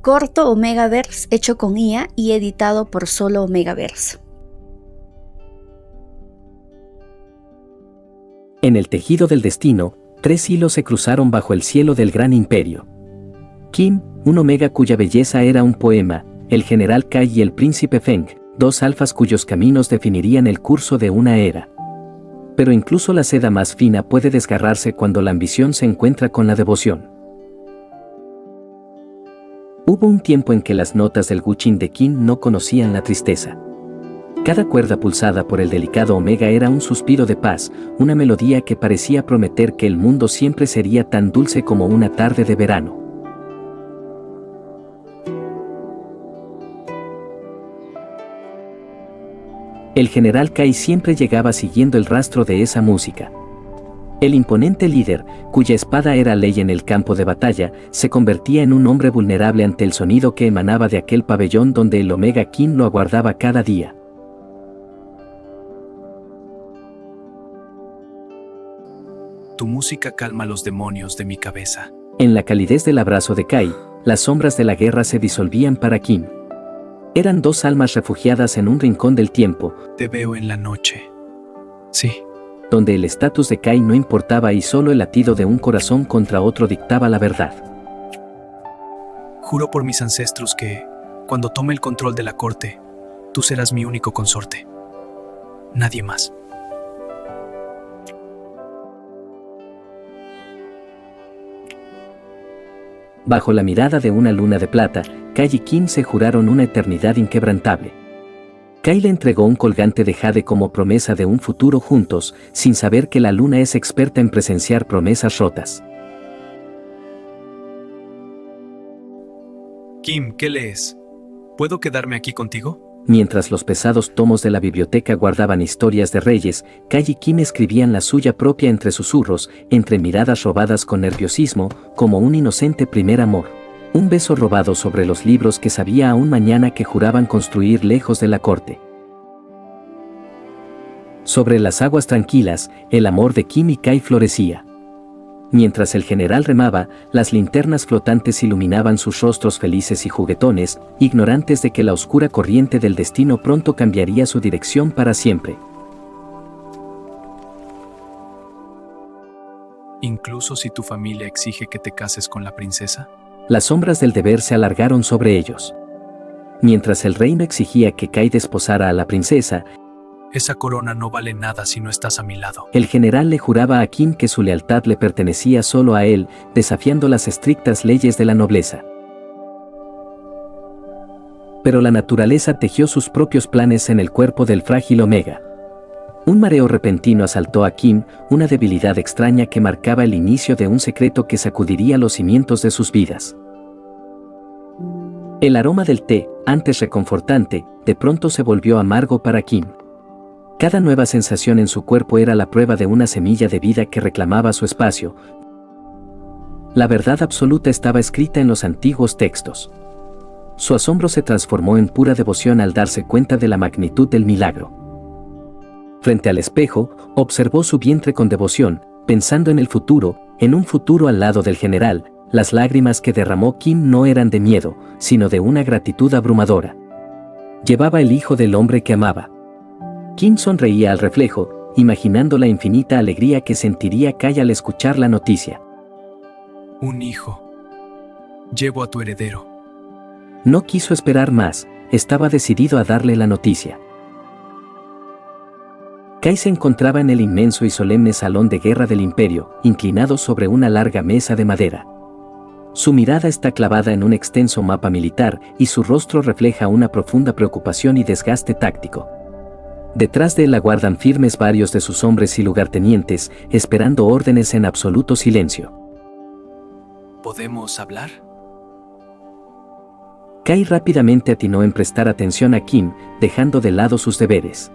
corto Omegaverse hecho con IA y editado por solo Omegaverse. En el tejido del destino, 3 hilos se cruzaron bajo el cielo del gran imperio. Kim, un Omega cuya belleza era un poema, el general Kai y el príncipe Feng, 2 alfas cuyos caminos definirían el curso de una era. Pero incluso la seda más fina puede desgarrarse cuando la ambición se encuentra con la devoción. Hubo un tiempo en que las notas del Guqin de Kim no conocían la tristeza. Cada cuerda pulsada por el delicado Omega era un suspiro de paz, una melodía que parecía prometer que el mundo siempre sería tan dulce como una tarde de verano. El general Kai siempre llegaba siguiendo el rastro de esa música. El imponente líder, cuya espada era ley en el campo de batalla, se convertía en un hombre vulnerable ante el sonido que emanaba de aquel pabellón donde el Omega King lo aguardaba cada día. Tu música calma los demonios de mi cabeza. En la calidez del abrazo de Kai, las sombras de la guerra se disolvían para Kim. Eran 2 almas refugiadas en un rincón del tiempo. Te veo en la noche. Sí. Donde el estatus de Kai no importaba y solo el latido de un corazón contra otro dictaba la verdad. Juro por mis ancestros que, cuando tome el control de la corte, tú serás mi único consorte. Nadie más. Bajo la mirada de una luna de plata, Kai y Kim se juraron una eternidad inquebrantable. Kai le entregó un colgante de jade como promesa de un futuro juntos, sin saber que la luna es experta en presenciar promesas rotas. Kim, ¿qué lees? ¿Puedo quedarme aquí contigo? Mientras los pesados tomos de la biblioteca guardaban historias de reyes, Kai y Kim escribían la suya propia entre susurros, entre miradas robadas con nerviosismo, como un inocente primer amor. Un beso robado sobre los libros que sabía aún mañana que juraban construir lejos de la corte. Sobre las aguas tranquilas, el amor de Kim y Kai florecía. Mientras el general remaba, las linternas flotantes iluminaban sus rostros felices y juguetones, ignorantes de que la oscura corriente del destino pronto cambiaría su dirección para siempre. Incluso si tu familia exige que te cases con la princesa. Las sombras del deber se alargaron sobre ellos. Mientras el reino exigía que Kai desposara a la princesa, esa corona no vale nada si no estás a mi lado. El general le juraba a Kim que su lealtad le pertenecía solo a él, desafiando las estrictas leyes de la nobleza. Pero la naturaleza tejió sus propios planes en el cuerpo del frágil Omega. Un mareo repentino asaltó a Kim, una debilidad extraña que marcaba el inicio de un secreto que sacudiría los cimientos de sus vidas. El aroma del té, antes reconfortante, de pronto se volvió amargo para Kim. Cada nueva sensación en su cuerpo era la prueba de una semilla de vida que reclamaba su espacio. La verdad absoluta estaba escrita en los antiguos textos. Su asombro se transformó en pura devoción al darse cuenta de la magnitud del milagro. Frente al espejo, observó su vientre con devoción, pensando en el futuro, en un futuro al lado del general. Las lágrimas que derramó Kim no eran de miedo, sino de una gratitud abrumadora. Llevaba el hijo del hombre que amaba. Kim sonreía al reflejo, imaginando la infinita alegría que sentiría Kai al escuchar la noticia. Un hijo. Llevo a tu heredero. No quiso esperar más, estaba decidido a darle la noticia. Kai se encontraba en el inmenso y solemne salón de guerra del imperio, inclinado sobre una larga mesa de madera. Su mirada está clavada en un extenso mapa militar y su rostro refleja una profunda preocupación y desgaste táctico. Detrás de él aguardan firmes varios de sus hombres y lugartenientes, esperando órdenes en absoluto silencio. ¿Podemos hablar? Kai rápidamente atinó en prestar atención a Kim, dejando de lado sus deberes.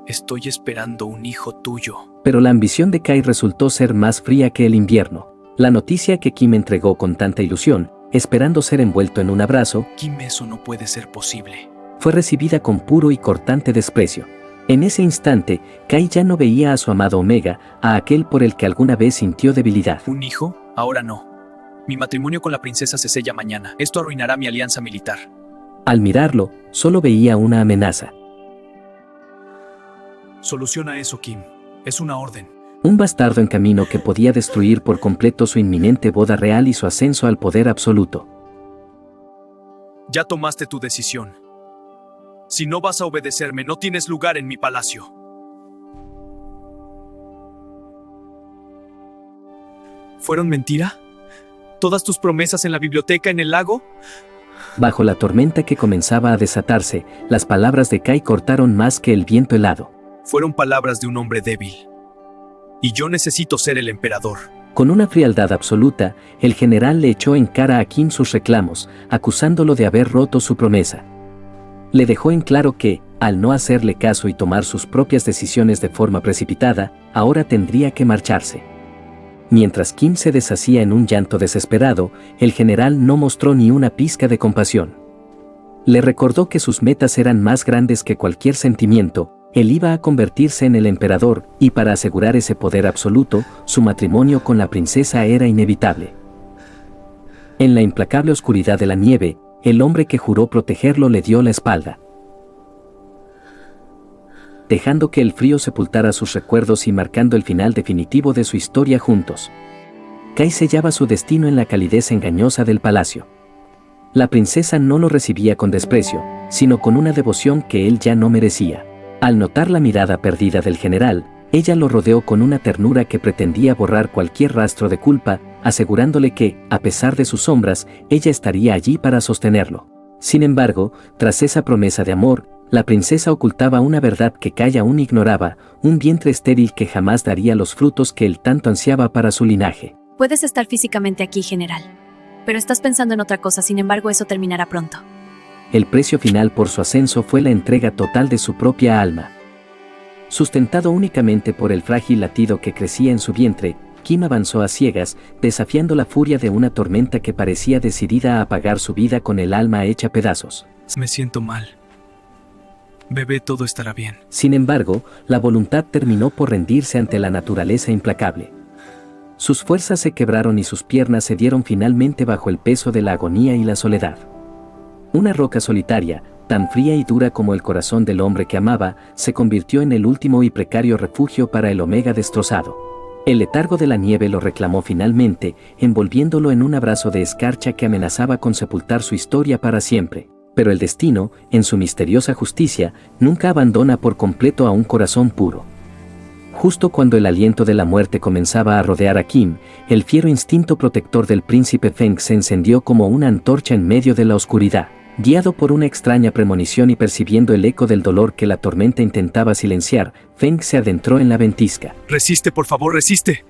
Estoy esperando un hijo tuyo. Pero la ambición de Kai resultó ser más fría que el invierno. La noticia que Kim entregó con tanta ilusión, esperando ser envuelto en un abrazo, Kim, eso no puede ser posible. Fue recibida con puro y cortante desprecio. En ese instante, Kai ya no veía a su amado Omega, a aquel por el que alguna vez sintió debilidad. ¿Un hijo? Ahora no. Mi matrimonio con la princesa se sella mañana. Esto arruinará mi alianza militar. Al mirarlo, solo veía una amenaza. Soluciona eso, Kim. Es una orden. Un bastardo en camino que podía destruir por completo su inminente boda real y su ascenso al poder absoluto. Ya tomaste tu decisión. Si no vas a obedecerme, no tienes lugar en mi palacio. ¿Fueron mentira? ¿Todas tus promesas en la biblioteca en el lago? Bajo la tormenta que comenzaba a desatarse, las palabras de Kai cortaron más que el viento helado. Fueron palabras de un hombre débil. Y yo necesito ser el emperador. Con una frialdad absoluta, el general le echó en cara a Kim sus reclamos, acusándolo de haber roto su promesa. Le dejó en claro que, al no hacerle caso y tomar sus propias decisiones de forma precipitada, ahora tendría que marcharse. Mientras Kim se deshacía en un llanto desesperado, el general no mostró ni una pizca de compasión. Le recordó que sus metas eran más grandes que cualquier sentimiento. Él iba a convertirse en el emperador, y para asegurar ese poder absoluto, su matrimonio con la princesa era inevitable. En la implacable oscuridad de la nieve, el hombre que juró protegerlo le dio la espalda, dejando que el frío sepultara sus recuerdos y marcando el final definitivo de su historia juntos. Kai sellaba su destino en la calidez engañosa del palacio. La princesa no lo recibía con desprecio, sino con una devoción que él ya no merecía. Al notar la mirada perdida del general, ella lo rodeó con una ternura que pretendía borrar cualquier rastro de culpa, asegurándole que, a pesar de sus sombras, ella estaría allí para sostenerlo. Sin embargo, tras esa promesa de amor, la princesa ocultaba una verdad que Kai aún ignoraba, un vientre estéril que jamás daría los frutos que él tanto ansiaba para su linaje. Puedes estar físicamente aquí, general. Pero estás pensando en otra cosa, sin embargo, eso terminará pronto. El precio final por su ascenso fue la entrega total de su propia alma. Sustentado únicamente por el frágil latido que crecía en su vientre, Kim avanzó a ciegas, desafiando la furia de una tormenta que parecía decidida a apagar su vida con el alma hecha pedazos. Me siento mal. Bebé, todo estará bien. Sin embargo, la voluntad terminó por rendirse ante la naturaleza implacable. Sus fuerzas se quebraron y sus piernas cedieron finalmente bajo el peso de la agonía y la soledad. Una roca solitaria, tan fría y dura como el corazón del hombre que amaba, se convirtió en el último y precario refugio para el Omega destrozado. El letargo de la nieve lo reclamó finalmente, envolviéndolo en un abrazo de escarcha que amenazaba con sepultar su historia para siempre. Pero el destino, en su misteriosa justicia, nunca abandona por completo a un corazón puro. Justo cuando el aliento de la muerte comenzaba a rodear a Kim, el fiero instinto protector del príncipe Feng se encendió como una antorcha en medio de la oscuridad. Guiado por una extraña premonición y percibiendo el eco del dolor que la tormenta intentaba silenciar, Feng se adentró en la ventisca. Resiste, por favor, resiste.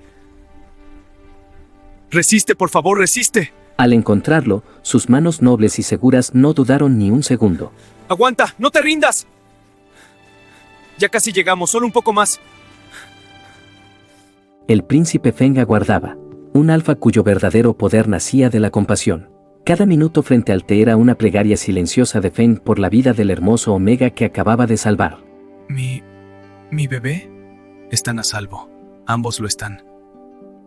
Resiste, por favor, resiste. Al encontrarlo, sus manos nobles y seguras no dudaron ni un segundo. ¡Aguanta! ¡No te rindas! Ya casi llegamos, solo un poco más. El príncipe Feng aguardaba, un alfa cuyo verdadero poder nacía de la compasión. Cada minuto frente al té era una plegaria silenciosa de Feng por la vida del hermoso Omega que acababa de salvar. Mi bebé están a salvo. Ambos lo están.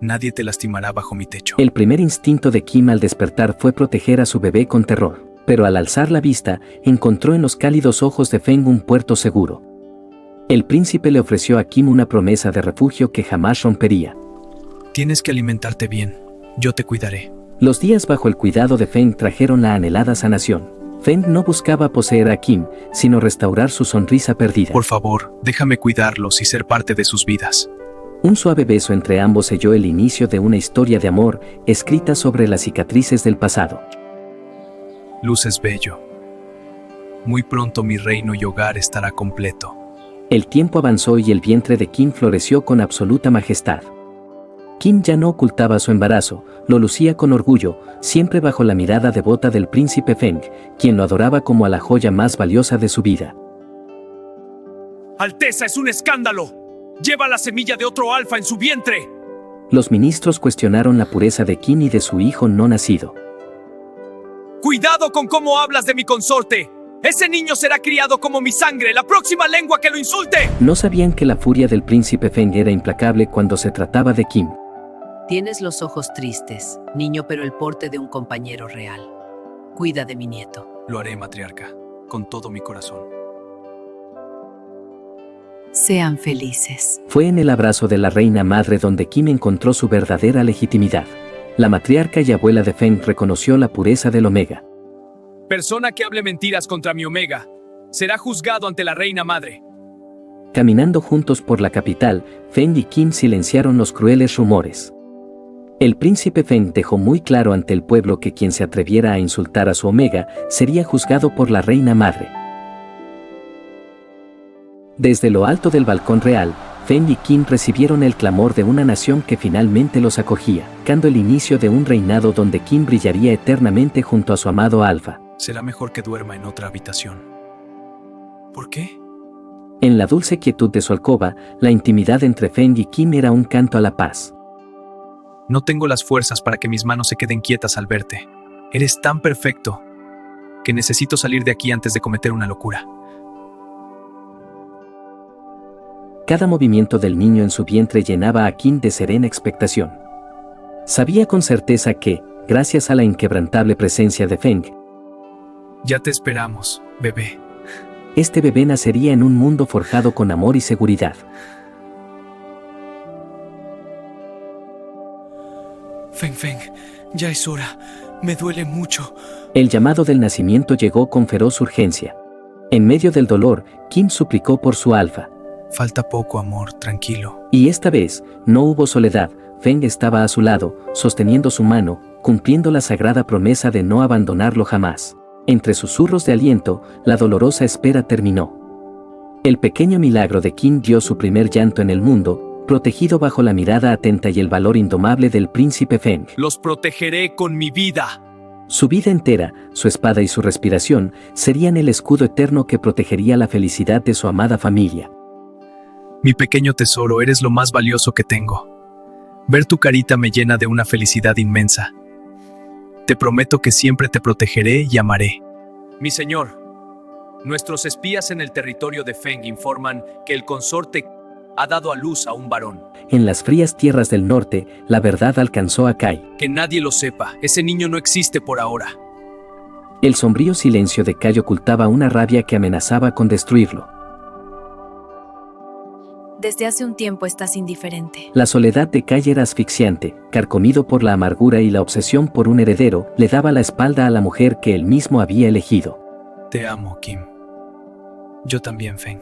Nadie te lastimará bajo mi techo. El primer instinto de Kim al despertar fue proteger a su bebé con terror, pero al alzar la vista, encontró en los cálidos ojos de Feng un puerto seguro. El príncipe le ofreció a Kim una promesa de refugio que jamás rompería. Tienes que alimentarte bien. Yo te cuidaré. Los días bajo el cuidado de Feng trajeron la anhelada sanación. Feng no buscaba poseer a Kim, sino restaurar su sonrisa perdida. Por favor, déjame cuidarlos y ser parte de sus vidas. Un suave beso entre ambos selló el inicio de una historia de amor, escrita sobre las cicatrices del pasado. Luces bello. Muy pronto mi reino y hogar estará completo. El tiempo avanzó y el vientre de Kim floreció con absoluta majestad. Kim ya no ocultaba su embarazo, lo lucía con orgullo, siempre bajo la mirada devota del príncipe Feng, quien lo adoraba como a la joya más valiosa de su vida. ¡Alteza, es un escándalo! ¡Lleva la semilla de otro alfa en su vientre! Los ministros cuestionaron la pureza de Kim y de su hijo no nacido. ¡Cuidado con cómo hablas de mi consorte! ¡Ese niño será criado como mi sangre! ¡La próxima lengua que lo insulte! No sabían que la furia del príncipe Feng era implacable cuando se trataba de Kim. Tienes los ojos tristes, niño, pero el porte de un compañero real. Cuida de mi nieto. Lo haré, matriarca, con todo mi corazón. Sean felices. Fue en el abrazo de la reina madre donde Kim encontró su verdadera legitimidad. La matriarca y abuela de Feng reconoció la pureza del Omega. Persona que hable mentiras contra mi Omega será juzgado ante la reina madre. Caminando juntos por la capital, Feng y Kim silenciaron los crueles rumores. El príncipe Feng dejó muy claro ante el pueblo que quien se atreviera a insultar a su Omega sería juzgado por la reina madre. Desde lo alto del balcón real, Feng y Kim recibieron el clamor de una nación que finalmente los acogía, marcando el inicio de un reinado donde Kim brillaría eternamente junto a su amado Alpha. Será mejor que duerma en otra habitación. ¿Por qué? En la dulce quietud de su alcoba, la intimidad entre Feng y Kim era un canto a la paz. No tengo las fuerzas para que mis manos se queden quietas al verte. Eres tan perfecto que necesito salir de aquí antes de cometer una locura. Cada movimiento del niño en su vientre llenaba a Kim de serena expectación. Sabía con certeza que, gracias a la inquebrantable presencia de Feng, Ya te esperamos, bebé. este bebé nacería en un mundo forjado con amor y seguridad. Feng, ya es hora. Me duele mucho. El llamado del nacimiento llegó con feroz urgencia. En medio del dolor, Kim suplicó por su Alpha. Falta poco, amor, tranquilo. Y esta vez, no hubo soledad. Feng estaba a su lado, sosteniendo su mano, cumpliendo la sagrada promesa de no abandonarlo jamás. Entre susurros de aliento, la dolorosa espera terminó. El pequeño milagro de Kim dio su primer llanto en el mundo, protegido bajo la mirada atenta y el valor indomable del príncipe Feng. Los protegeré con mi vida. Su vida entera, su espada y su respiración, serían el escudo eterno que protegería la felicidad de su amada familia. Mi pequeño tesoro, eres lo más valioso que tengo. Ver tu carita me llena de una felicidad inmensa. Te prometo que siempre te protegeré y amaré. Mi señor, nuestros espías en el territorio de Feng informan que el consorte ha dado a luz a un varón. En las frías tierras del norte, la verdad alcanzó a Kai. Que nadie lo sepa, ese niño no existe por ahora. El sombrío silencio de Kai ocultaba una rabia que amenazaba con destruirlo. Desde hace un tiempo estás indiferente. La soledad de Kai era asfixiante, carcomido por la amargura y la obsesión por un heredero, le daba la espalda a la mujer que él mismo había elegido. Te amo, Kim. Yo también, Feng.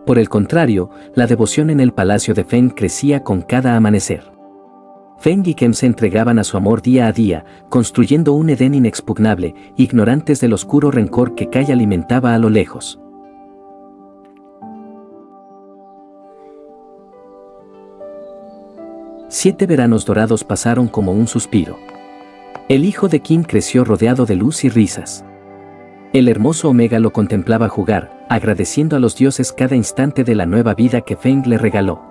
Por el contrario, la devoción en el palacio de Feng crecía con cada amanecer. Feng y Kim se entregaban a su amor día a día, construyendo un Edén inexpugnable, ignorantes del oscuro rencor que Kai alimentaba a lo lejos. Siete veranos dorados pasaron como un suspiro. El hijo de Kim creció rodeado de luz y risas. El hermoso Omega lo contemplaba jugar, agradeciendo a los dioses cada instante de la nueva vida que Feng le regaló.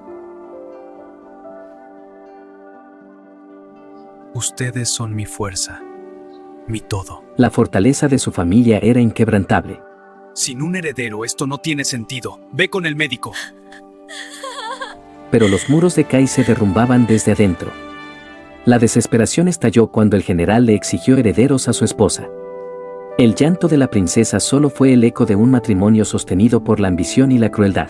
Ustedes son mi fuerza, mi todo. La fortaleza de su familia era inquebrantable. Sin un heredero esto no tiene sentido. Ve con el médico. Pero los muros de Kai se derrumbaban desde adentro. La desesperación estalló cuando el general le exigió herederos a su esposa. El llanto de la princesa solo fue el eco de un matrimonio sostenido por la ambición y la crueldad.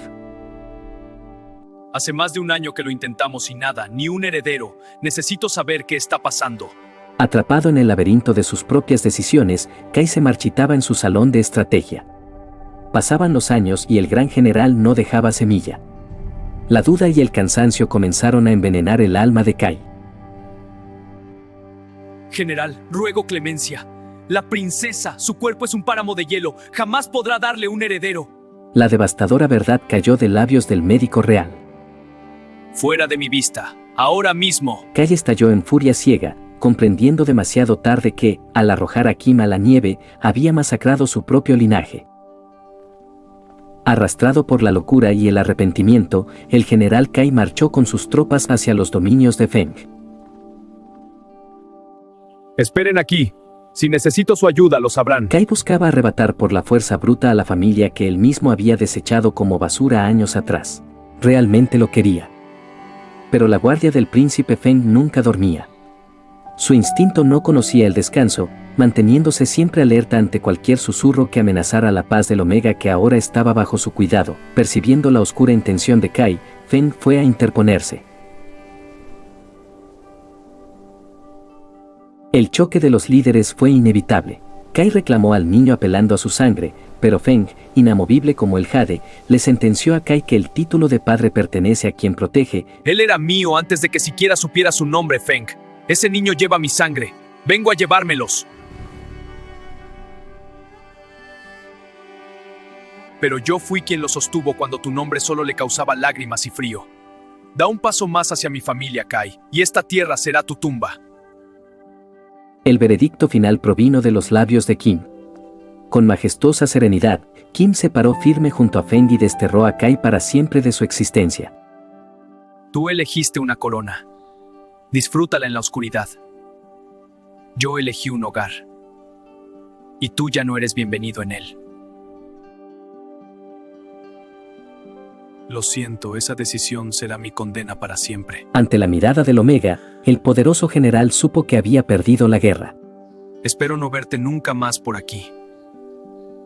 Hace más de un año que lo intentamos y nada, ni un heredero. Necesito saber qué está pasando. Atrapado en el laberinto de sus propias decisiones, Kai se marchitaba en su salón de estrategia. Pasaban los años y el gran general no dejaba semilla. La duda y el cansancio comenzaron a envenenar el alma de Kai. General, ruego clemencia. La princesa, su cuerpo es un páramo de hielo. Jamás podrá darle un heredero. La devastadora verdad cayó de labios del médico real. Fuera de mi vista, ahora mismo. Kai estalló en furia ciega, comprendiendo demasiado tarde que, al arrojar a Kim a la nieve, había masacrado su propio linaje. Arrastrado por la locura y el arrepentimiento, el general Kai marchó con sus tropas hacia los dominios de Feng. Esperen aquí. Si necesito su ayuda, lo sabrán. Kai buscaba arrebatar por la fuerza bruta a la familia que él mismo había desechado como basura años atrás. Realmente lo quería. pero la guardia del príncipe Feng nunca dormía. Su instinto no conocía el descanso, manteniéndose siempre alerta ante cualquier susurro que amenazara la paz del Omega que ahora estaba bajo su cuidado. Percibiendo la oscura intención de Kai, Feng fue a interponerse. El choque de los líderes fue inevitable. Kai reclamó al niño apelando a su sangre, pero Feng, inamovible como el jade, le sentenció a Kai que el título de padre pertenece a quien protege. Él era mío antes de que siquiera supiera su nombre, Feng. Ese niño lleva mi sangre. Vengo a llevármelos. Pero yo fui quien lo sostuvo cuando tu nombre solo le causaba lágrimas y frío. Da un paso más hacia mi familia, Kai, y esta tierra será tu tumba. El veredicto final provino de los labios de Kim. Con majestuosa serenidad, Kim se paró firme junto a Feng y desterró a Kai para siempre de su existencia. Tú elegiste una corona. Disfrútala en la oscuridad. Yo elegí un hogar. Y tú ya no eres bienvenido en él. Lo siento, esa decisión será mi condena para siempre. Ante la mirada del Omega, el poderoso general supo que había perdido la guerra. Espero no verte nunca más por aquí.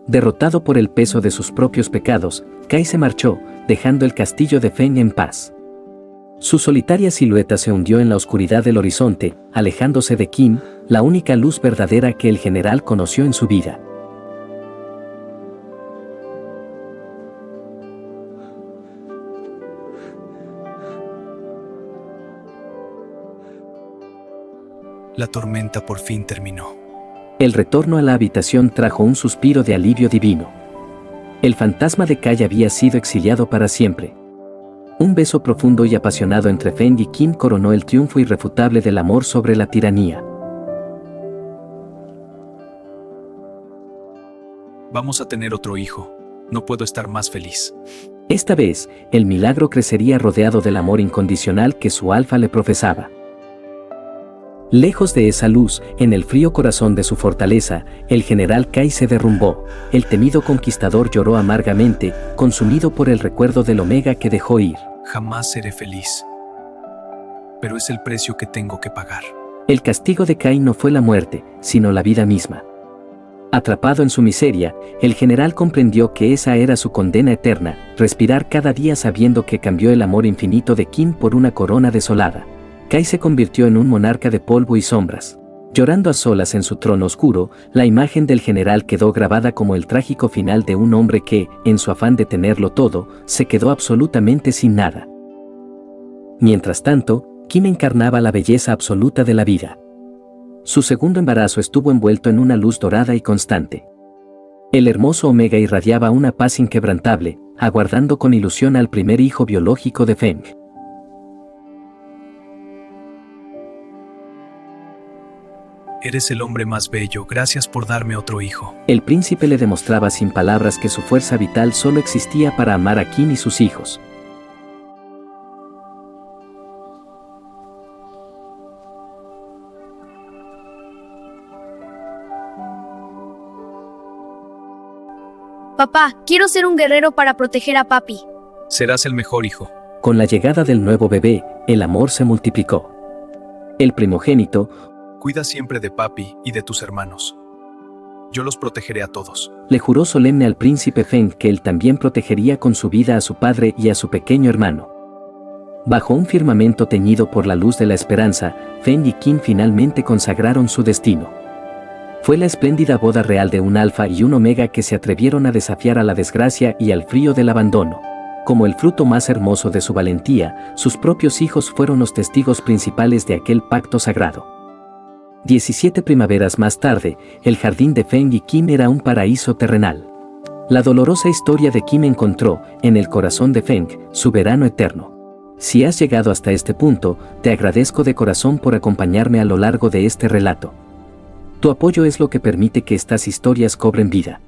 Derrotado por el peso de sus propios pecados, Kai se marchó, dejando el castillo de Feng en paz. Su solitaria silueta se hundió en la oscuridad del horizonte, alejándose de Kim, la única luz verdadera que el general conoció en su vida. La tormenta por fin terminó. El retorno a la habitación trajo un suspiro de alivio divino. El fantasma de Kai había sido exiliado para siempre. Un beso profundo y apasionado entre Feng y Kim coronó el triunfo irrefutable del amor sobre la tiranía. Vamos a tener otro hijo. No puedo estar más feliz. Esta vez, el milagro crecería rodeado del amor incondicional que su alfa le profesaba. Lejos de esa luz, en el frío corazón de su fortaleza, el general Kai se derrumbó. El temido conquistador lloró amargamente, consumido por el recuerdo del Omega que dejó ir. Jamás seré feliz. Pero es el precio que tengo que pagar. El castigo de Kai no fue la muerte, sino la vida misma. Atrapado en su miseria, el general comprendió que esa era su condena eterna, respirar cada día sabiendo que cambió el amor infinito de Kim por una corona desolada. Kai se convirtió en un monarca de polvo y sombras. Llorando a solas en su trono oscuro, la imagen del general quedó grabada como el trágico final de un hombre que, en su afán de tenerlo todo, se quedó absolutamente sin nada. Mientras tanto, Kim encarnaba la belleza absoluta de la vida. Su segundo embarazo estuvo envuelto en una luz dorada y constante. El hermoso Omega irradiaba una paz inquebrantable, aguardando con ilusión al primer hijo biológico de Feng. Eres el hombre más bello, gracias por darme otro hijo. El príncipe le demostraba sin palabras que su fuerza vital solo existía para amar a Kim y sus hijos. Papá, quiero ser un guerrero para proteger a papi. Serás el mejor hijo. Con la llegada del nuevo bebé, el amor se multiplicó. El primogénito, Cuida siempre de papi y de tus hermanos. Yo los protegeré a todos. le juró solemne al príncipe Feng que él también protegería con su vida a su padre y a su pequeño hermano. Bajo un firmamento teñido por la luz de la esperanza, Feng y Kim finalmente consagraron su destino. Fue la espléndida boda real de un alfa y un omega que se atrevieron a desafiar a la desgracia y al frío del abandono. Como el fruto más hermoso de su valentía, sus propios hijos fueron los testigos principales de aquel pacto sagrado. 17 primaveras más tarde, el jardín de Feng y Kim era un paraíso terrenal. La dolorosa historia de Kim encontró, en el corazón de Feng, su verano eterno. Si has llegado hasta este punto, te agradezco de corazón por acompañarme a lo largo de este relato. Tu apoyo es lo que permite que estas historias cobren vida.